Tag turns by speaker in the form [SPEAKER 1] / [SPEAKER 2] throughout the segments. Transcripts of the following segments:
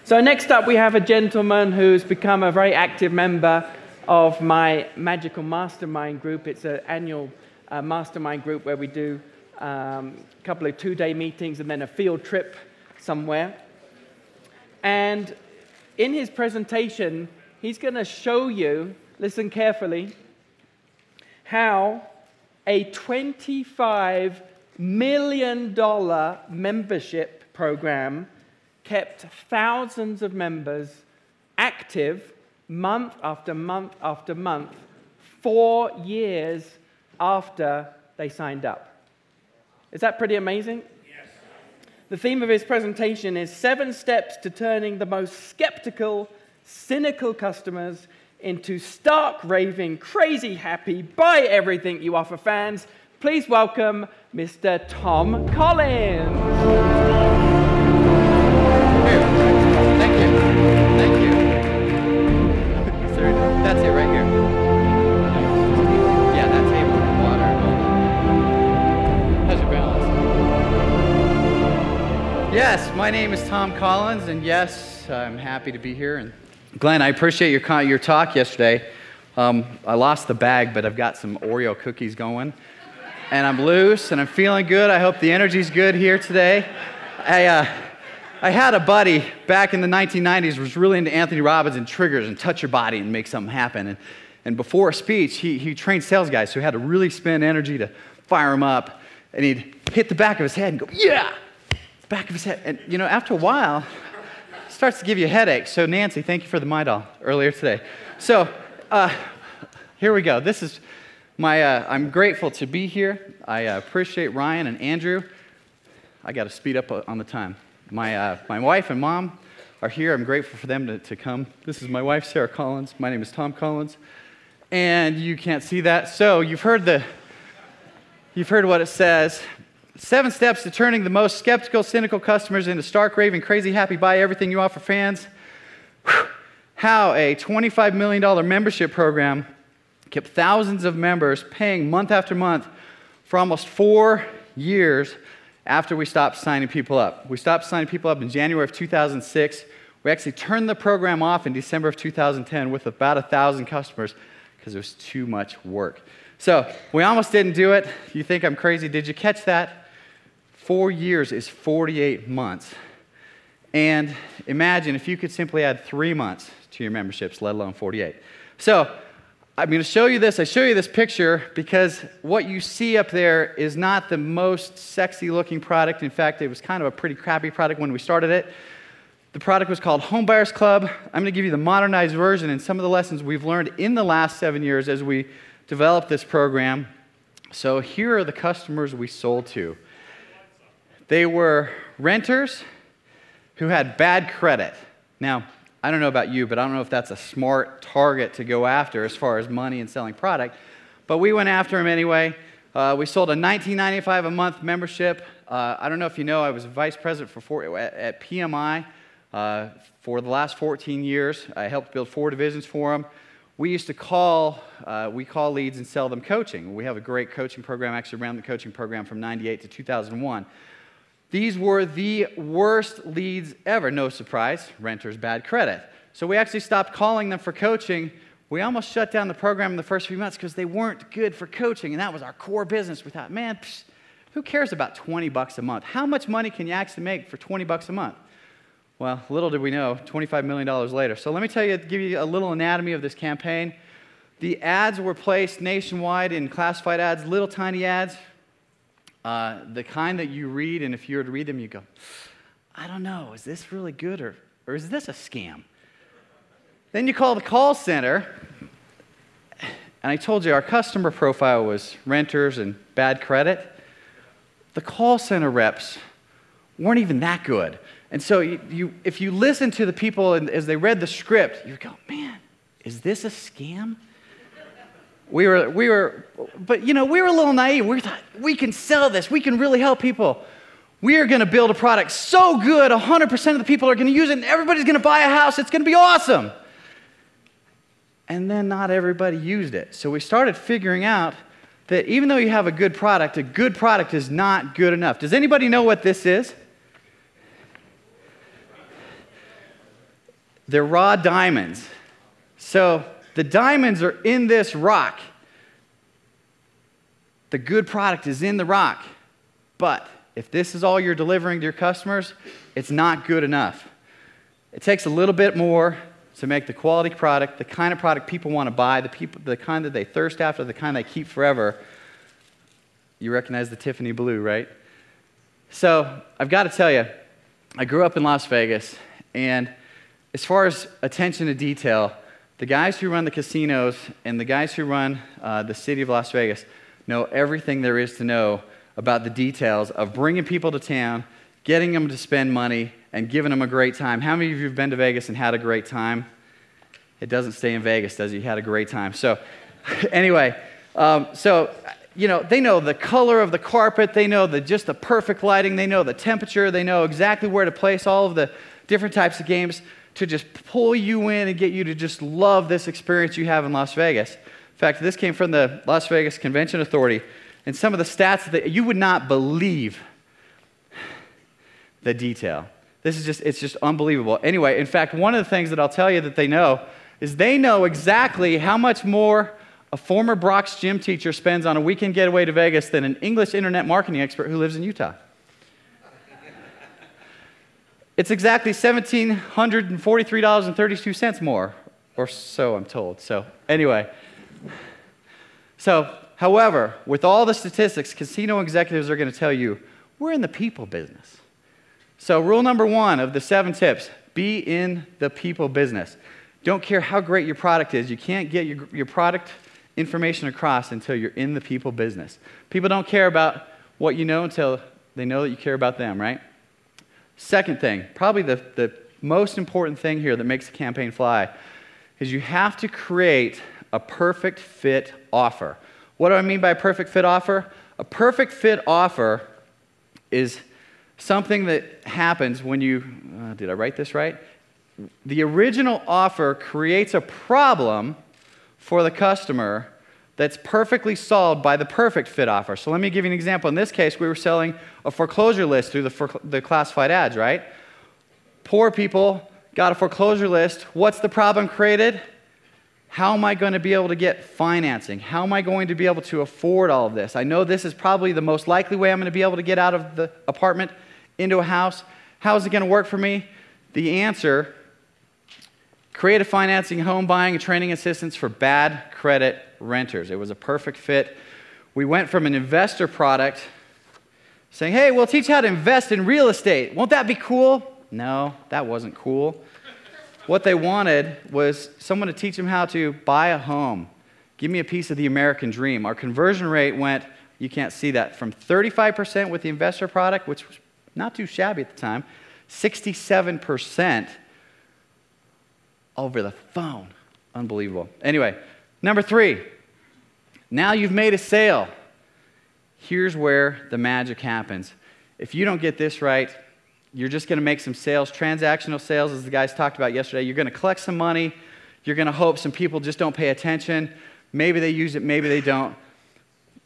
[SPEAKER 1] So next up, we have a gentleman who's become a very active member of my Magical Mastermind group. It's an annual mastermind group where we do a couple of two-day meetings and then a field trip somewhere. And in his presentation, he's going to show you, listen carefully, how a $25 million membership program kept thousands of members active month after month after month, 4 years after they signed up. Is that pretty amazing? Yes. The theme of his presentation is 7 steps to turning the most skeptical, cynical customers into stark, raving, crazy happy, buy everything you offer fans. Please welcome Mr. Tom Collins.
[SPEAKER 2] Thank you. That's it right here. Yeah, that table with water. How's your balance? Yes, my name is Tom Collins, and yes, I'm happy to be here. And Glenn, I appreciate your talk yesterday. I lost the bag, but I've got some Oreo cookies going, and I'm loose, and I'm feeling good. I hope the energy's good here today. I had a buddy back in the 1990s who was really into Anthony Robbins and triggers and touch your body and make something happen. And before a speech, he trained sales guys who had to really spend energy to fire them up. And he'd hit the back of his head and go, yeah, the back of his head. And, you know, after a while, it starts to give you a headache. So, Nancy, thank you for the My Doll earlier today. So, here we go. This is I'm grateful to be here. I appreciate Ryan and Andrew. I got to speed up on the time. My wife and mom are here. I'm grateful for them to come. This is my wife, Sarah Collins. My name is Tom Collins. And you can't see that. So you've heard what it says. 7 steps to turning the most skeptical, cynical customers into stark, raving, crazy, happy, buy everything you offer fans. How a $25 million membership program kept thousands of members paying month after month for almost 4 years after we stopped signing people up. We stopped signing people up in January of 2006. We actually turned the program off in December of 2010 with about 1,000 customers because it was too much work. So we almost didn't do it. You think I'm crazy. Did you catch that? 4 years is 48 months. And imagine if you could simply add 3 months to your memberships, let alone 48. So I'm going to show you this. I show you this picture because what you see up there is not the most sexy-looking product. In fact, it was kind of a pretty crappy product when we started it. The product was called Home Buyers Club. I'm going to give you the modernized version and some of the lessons we've learned in the last 7 years as we developed this program. So here are the customers we sold to. They were renters who had bad credit. Now, I don't know about you, but I don't know if that's a smart target to go after as far as money and selling product. But we went after them anyway. We sold a $19.95 a month membership. I don't know if you know, I was vice president at PMI for the last 14 years. I helped build 4 divisions for them. We used to call leads and sell them coaching. We have a great coaching program, actually ran the coaching program from 98 to 2001. These were the worst leads ever. No surprise, renters, bad credit. So we actually stopped calling them for coaching. We almost shut down the program in the first few months because they weren't good for coaching, and that was our core business. We thought, man, who cares about $20 a month? How much money can you actually make for $20 a month? Well, little did we know, $25 million later. So let me give you a little anatomy of this campaign. The ads were placed nationwide in classified ads, little tiny ads. The kind that you read, and if you were to read them, you go, I don't know, is this really good or is this a scam? Then you call the call center, and I told you our customer profile was renters and bad credit. The call center reps weren't even that good. And so if you listen to the people as they read the script, you go, man, is this a scam? But you know, we were a little naive. We thought, we can sell this. We can really help people. We are going to build a product so good, 100% of the people are going to use it, and everybody's going to buy a house. It's going to be awesome. And then not everybody used it. So we started figuring out that even though you have a good product is not good enough. Does anybody know what this is? They're raw diamonds. So the diamonds are in this rock. The good product is in the rock. But if this is all you're delivering to your customers, it's not good enough. It takes a little bit more to make the quality product, the kind of product people want to buy, the kind that they thirst after, the kind they keep forever. You recognize the Tiffany blue, right? So I've got to tell you, I grew up in Las Vegas, and as far as attention to detail, the guys who run the casinos and the guys who run the city of Las Vegas know everything there is to know about the details of bringing people to town, getting them to spend money, and giving them a great time. How many of you have been to Vegas and had a great time? It doesn't stay in Vegas, does it? You had a great time. So anyway, they know the color of the carpet, they know just the perfect lighting, they know the temperature, they know exactly where to place all of the different types of games to just pull you in and get you to just love this experience you have in Las Vegas. In fact, this came from the Las Vegas Convention Authority, and some of the stats that you would not believe the detail. It's just unbelievable. Anyway, in fact, one of the things that I'll tell you that they know is they know exactly how much more a former Brock's gym teacher spends on a weekend getaway to Vegas than an English internet marketing expert who lives in Utah. It's exactly $1,743.32 more, or so I'm told. So anyway, however, with all the statistics, casino executives are going to tell you, we're in the people business. So rule number 1 of the 7 tips, be in the people business. Don't care how great your product is. You can't get your product information across until you're in the people business. People don't care about what you know until they know that you care about them, right? Second thing, probably the most important thing here that makes a campaign fly, is you have to create a perfect fit offer. What do I mean by a perfect fit offer? A perfect fit offer is something that happens when you, did I write this right? The original offer creates a problem for the customer that's perfectly solved by the perfect fit offer. So let me give you an example. In this case, we were selling a foreclosure list through the classified ads, right? Poor people got a foreclosure list. What's the problem created? How am I going to be able to get financing? How am I going to be able to afford all of this? I know this is probably the most likely way I'm going to be able to get out of the apartment into a house. How is it going to work for me? The answer, creative financing, home buying, and training assistance for bad credit renters. It was a perfect fit. We went from an investor product saying, hey, we'll teach you how to invest in real estate. Won't that be cool? No, that wasn't cool. What they wanted was someone to teach them how to buy a home. Give me a piece of the American dream. Our conversion rate went, you can't see that, from 35% with the investor product, which was not too shabby at the time, 67% over the phone. Unbelievable. Anyway, number 3, now you've made a sale. Here's where the magic happens. If you don't get this right, you're just going to make some sales, transactional sales, as the guys talked about yesterday. You're going to collect some money. You're going to hope some people just don't pay attention. Maybe they use it, maybe they don't.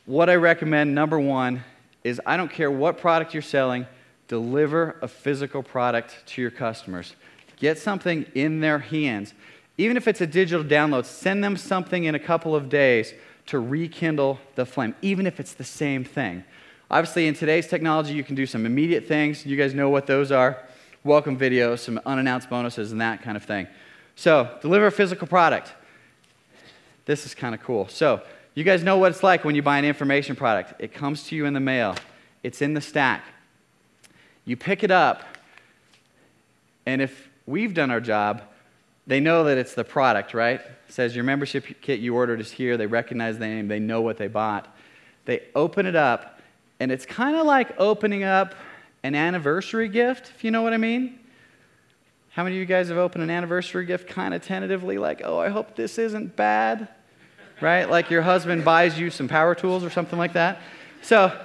[SPEAKER 2] What I recommend, number 1, is I don't care what product you're selling, deliver a physical product to your customers. Get something in their hands. Even if it's a digital download, send them something in a couple of days to rekindle the flame, even if it's the same thing. Obviously, in today's technology, you can do some immediate things. You guys know what those are. Welcome videos, some unannounced bonuses, and that kind of thing. So, deliver a physical product. This is kind of cool. So, you guys know what it's like when you buy an information product. It comes to you in the mail. It's in the stack. You pick it up, and if we've done our job, they know that it's the product, right? It says your membership kit you ordered is here. They recognize the name. They know what they bought. They open it up, and it's kind of like opening up an anniversary gift, if you know what I mean. How many of you guys have opened an anniversary gift kind of tentatively, like, oh, I hope this isn't bad, right? Like your husband buys you some power tools or something like that. So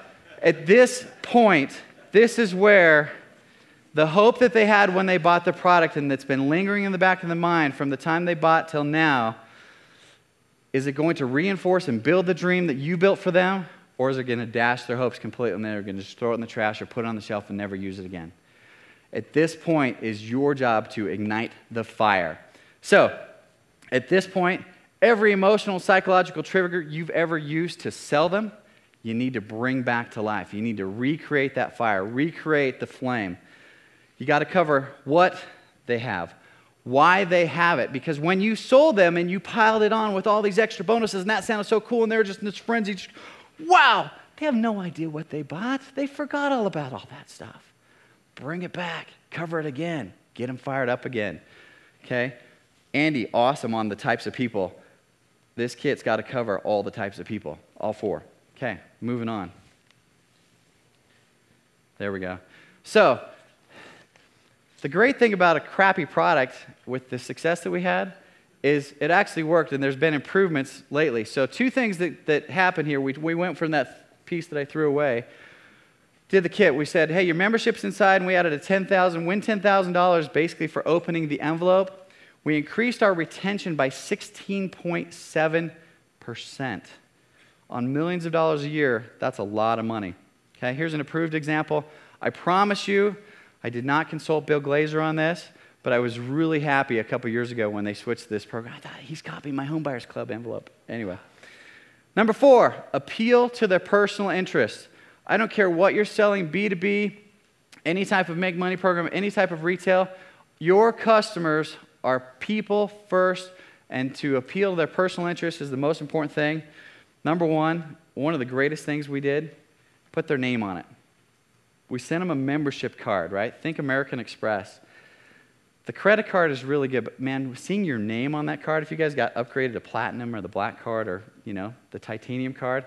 [SPEAKER 2] at this point, this is where the hope that they had when they bought the product and that's been lingering in the back of the mind from the time they bought till now, is it going to reinforce and build the dream that you built for them, or is it going to dash their hopes completely and they're going to just throw it in the trash or put it on the shelf and never use it again? At this point is your job to ignite the fire. So, at this point, every emotional, psychological trigger you've ever used to sell them, you need to bring back to life. You need to recreate that fire, recreate the flame. You got to cover what they have, why they have it, because when you sold them and you piled it on with all these extra bonuses and that sounded so cool and they're just in this frenzy, wow, they have no idea what they bought. They forgot all about all that stuff. Bring it back, cover it again, get them fired up again, okay? Andy, awesome on the types of people. This kit's got to cover all the types of people, all 4. Okay, moving on. There we go. So, the great thing about a crappy product with the success that we had is it actually worked, and there's been improvements lately. So 2 things that happened here. We went from that piece that I threw away, did the kit. We said, hey, your membership's inside, and we added a win $10,000 basically for opening the envelope. We increased our retention by 16.7%. On millions of dollars a year, that's a lot of money. Okay, here's an approved example. I promise you, I did not consult Bill Glazer on this, but I was really happy a couple years ago when they switched to this program. I thought, he's copying my Home Buyers Club envelope. Anyway. Number 4, appeal to their personal interests. I don't care what you're selling, B2B, any type of make money program, any type of retail, your customers are people first, and to appeal to their personal interests is the most important thing. Number 1, one of the greatest things we did, put their name on it. We sent them a membership card, right? Think American Express. The credit card is really good, but man, seeing your name on that card, if you guys got upgraded to platinum or the black card or, the titanium card,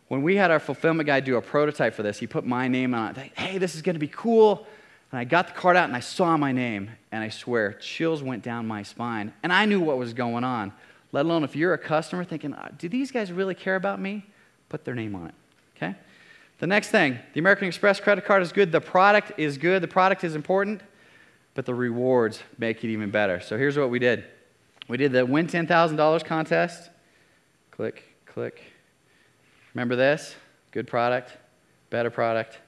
[SPEAKER 2] when we had our fulfillment guy do a prototype for this, he put my name on it. Like, hey, this is going to be cool. And I got the card out and I saw my name, and I swear, chills went down my spine. And I knew what was going on. Let alone if you're a customer thinking, do these guys really care about me? Put their name on it, okay? The next thing, the American Express credit card is good. The product is good. The product is important, but the rewards make it even better. So here's what we did. We did the Win $10,000 contest. Click, click. Remember this? Good product, better product.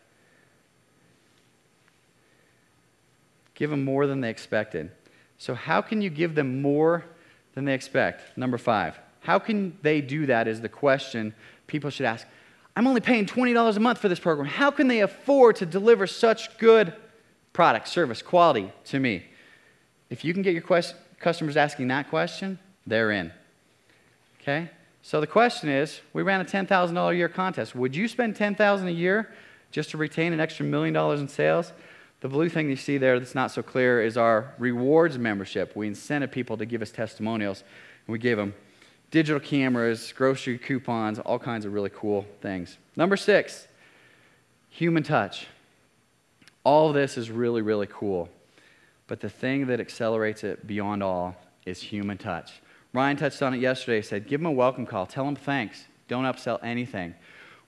[SPEAKER 2] Give them more than they expected. So how can you give them more than they expect? Number 5, how can they do that is the question people should ask. I'm only paying $20 a month for this program. How can they afford to deliver such good product, service, quality to me? If you can get your customers asking that question, they're in. Okay? So the question is, we ran a $10,000 a year contest. Would you spend $10,000 a year just to retain an extra $1 million in sales? The blue thing you see there that's not so clear is our rewards membership. We incented people to give us testimonials, and we gave them digital cameras, grocery coupons, all kinds of really cool things. Number 6, human touch. All of this is really, really cool, but the thing that accelerates it beyond all is human touch. Ryan touched on it yesterday. He said, give them a welcome call. Tell them thanks. Don't upsell anything.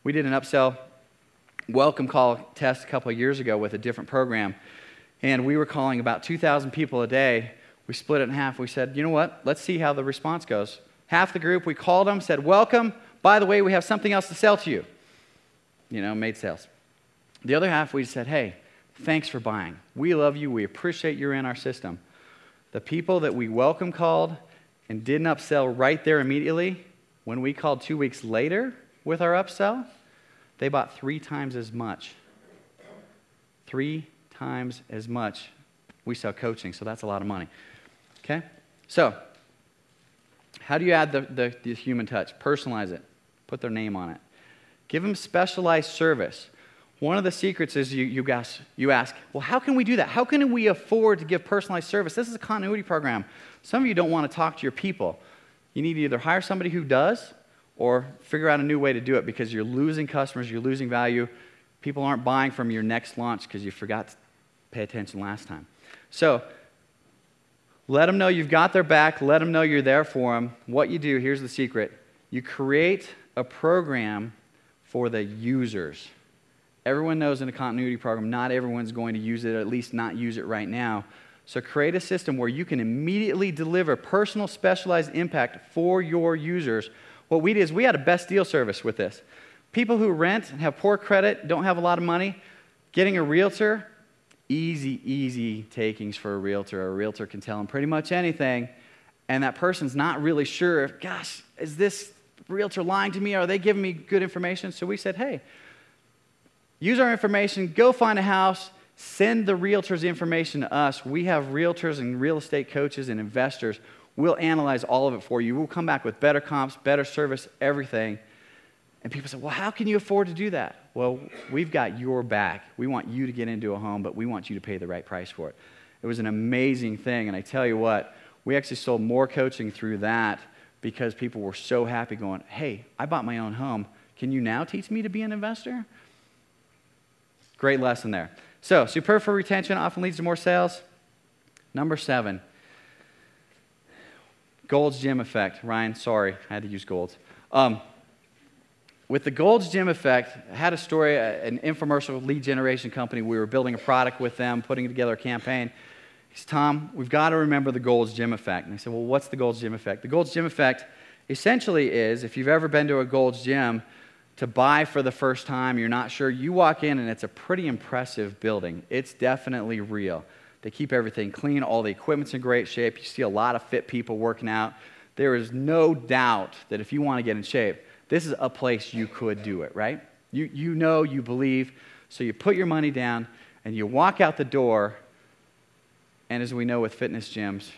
[SPEAKER 2] We did an upsell welcome call test a couple of years ago with a different program, and we were calling about 2,000 people a day. We split it in half. We said, you know what? Let's see how the response goes. Half the group, we called them, said, welcome. By the way, we have something else to sell to you. Made sales. The other half, we said, hey, thanks for buying. We love you. We appreciate you're in our system. The people that we welcome called and didn't upsell right there immediately, when we called 2 weeks later with our upsell, they bought 3 times as much. 3 times as much. We sell coaching, so that's a lot of money. Okay? So, how do you add the human touch? Personalize it. Put their name on it. Give them specialized service. One of the secrets is you ask, well, how can we do that? How can we afford to give personalized service? This is a continuity program. Some of you don't want to talk to your people. You need to either hire somebody who does or figure out a new way to do it because you're losing customers, you're losing value. People aren't buying from your next launch because you forgot to pay attention last time. So let them know you've got their back. Let them know you're there for them. What you do, here's the secret. You create a program for the users. Everyone knows in a continuity program, not everyone's going to use it, or at least not use it right now. So create a system where you can immediately deliver personal specialized impact for your users. What we did is we had a best deal service with this. People who rent and have poor credit, don't have a lot of money, getting a realtor easy takings for a realtor. A realtor can tell them pretty much anything, and that person's not really sure if, gosh, is this realtor lying to me? Are they giving me good information? So we said, hey, use our information, go find a house, send the realtors the information to us. We have realtors and real estate coaches and investors. We'll analyze all of it for you. We'll come back with better comps, better service, everything. And people say, well, how can you afford to do that? Well, we've got your back. We want you to get into a home, but we want you to pay the right price for it. It was an amazing thing, and I tell you what, we actually sold more coaching through that because people were so happy going, hey, I bought my own home. Can you now teach me to be an investor? Great lesson there. So, superb for retention often leads to more sales. Number 7, Gold's Gym effect. Ryan, sorry, I had to use Gold's. With the Gold's Gym effect, I had a story, an infomercial lead generation company. We were building a product with them, putting together a campaign. He said, Tom, we've got to remember the Gold's Gym effect. And I said, well, what's the Gold's Gym effect? The Gold's Gym effect essentially is, if you've ever been to a Gold's Gym to buy for the first time, you're not sure, you walk in and it's a pretty impressive building. It's definitely real. They keep everything clean. All the equipment's in great shape. You see a lot of fit people working out. There is no doubt that if you want to get in shape, this is a place you could do it, right? You know, you believe, so you put your money down and you walk out the door, and as we know with fitness gyms,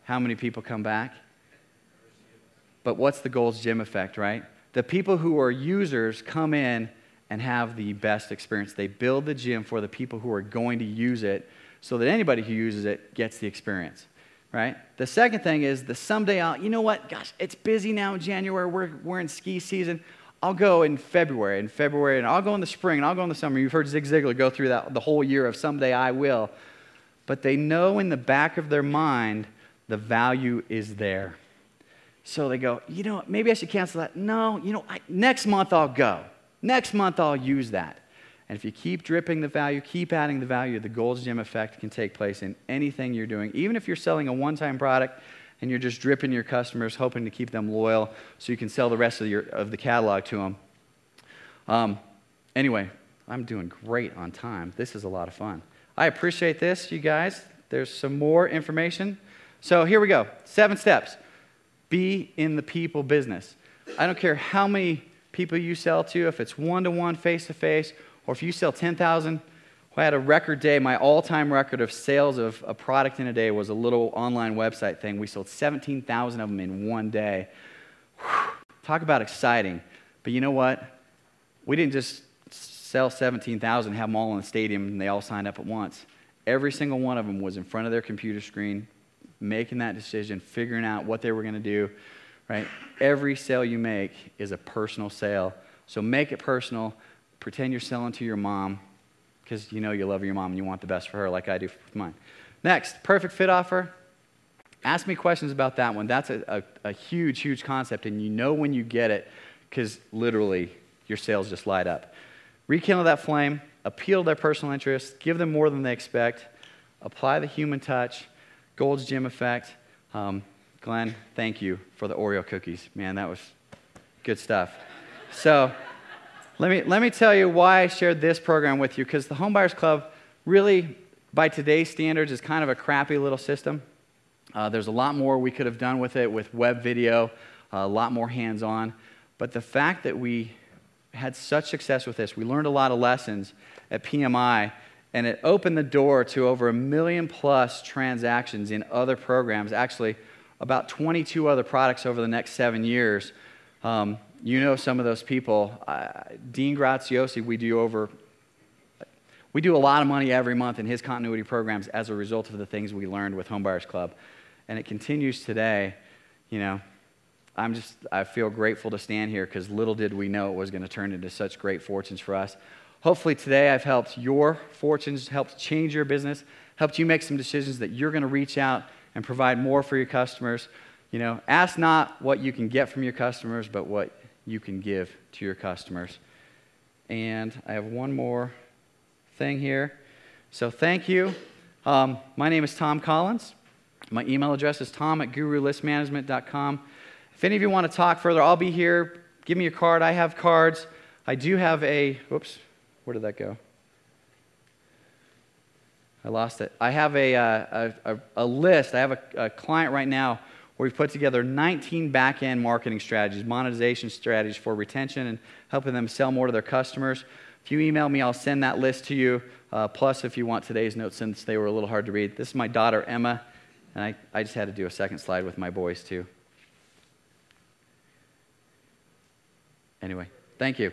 [SPEAKER 2] how many people come back? But what's the Gold's Gym effect, right? The people who are users come in and have the best experience. They build the gym for the people who are going to use it so that anybody who uses it gets the experience, right? The second thing is the someday you know what, gosh, it's busy now in January, we're in ski season. I'll go in February, and I'll go in the spring, and I'll go in the summer. You've heard Zig Ziglar go through that the whole year of someday I will. But they know in the back of their mind the value is there. So they go, you know, maybe I should cancel that. No, you know, next month I'll go. Next month I'll use that. And if you keep dripping the value, keep adding the value, the Gold's Gym effect can take place in anything you're doing. Even if you're selling a one-time product and you're just dripping your customers, hoping to keep them loyal so you can sell the rest of the catalog to them. Anyway, I'm doing great on time. This is a lot of fun. I appreciate this, you guys. There's some more information. So here we go. 7 steps. Be in the people business. I don't care how many people you sell to, if it's one-to-one, face-to-face, or if you sell 10,000. I had a record day. My all-time record of sales of a product in a day was a little online website thing. We sold 17,000 of them in one day. Whew. Talk about exciting. But you know what? We didn't just sell 17,000, have them all in the stadium, and they all signed up at once. Every single one of them was in front of their computer screen, making that decision, figuring out what they were going to do, right? Every sale you make is a personal sale. So make it personal. Pretend you're selling to your mom because you know you love your mom and you want the best for her like I do with mine. Next, perfect fit offer. Ask me questions about that one. That's a huge, huge concept, and you know when you get it because literally your sales just light up. Rekindle that flame, appeal to their personal interests, give them more than they expect, apply the human touch, Gold's Gym effect. Glenn, thank you for the Oreo cookies. Man, that was good stuff. So let me tell you why I shared this program with you, because the Homebuyers Club really, by today's standards, is kind of a crappy little system. There's a lot more we could have done with it, with web video, a lot more hands-on. But the fact that we had such success with this, we learned a lot of lessons at PMI, and it opened the door to over 1 million+ transactions in other programs, actually about 22 other products over the next 7 years. You know some of those people. Dean Graziosi, we do a lot of money every month in his continuity programs as a result of the things we learned with Homebuyers Club. And it continues today. You know, I feel grateful to stand here because little did we know it was going to turn into such great fortunes for us. Hopefully today I've helped your fortunes, helped change your business, helped you make some decisions that you're going to reach out and provide more for your customers. You know, ask not what you can get from your customers, but what you can give to your customers. And I have one more thing here. So thank you. My name is Tom Collins. My email address is tom@gurulistmanagement.com. If any of you want to talk further, I'll be here. Give me a card. I have cards. I do have a, whoops, where did that go? I lost it. I have a list. I have a client right now where we've put together 19 back-end marketing strategies, monetization strategies for retention and helping them sell more to their customers. If you email me, I'll send that list to you. Plus, if you want today's notes, since they were a little hard to read. This is my daughter, Emma, and I just had to do a second slide with my boys, too. Anyway, thank you.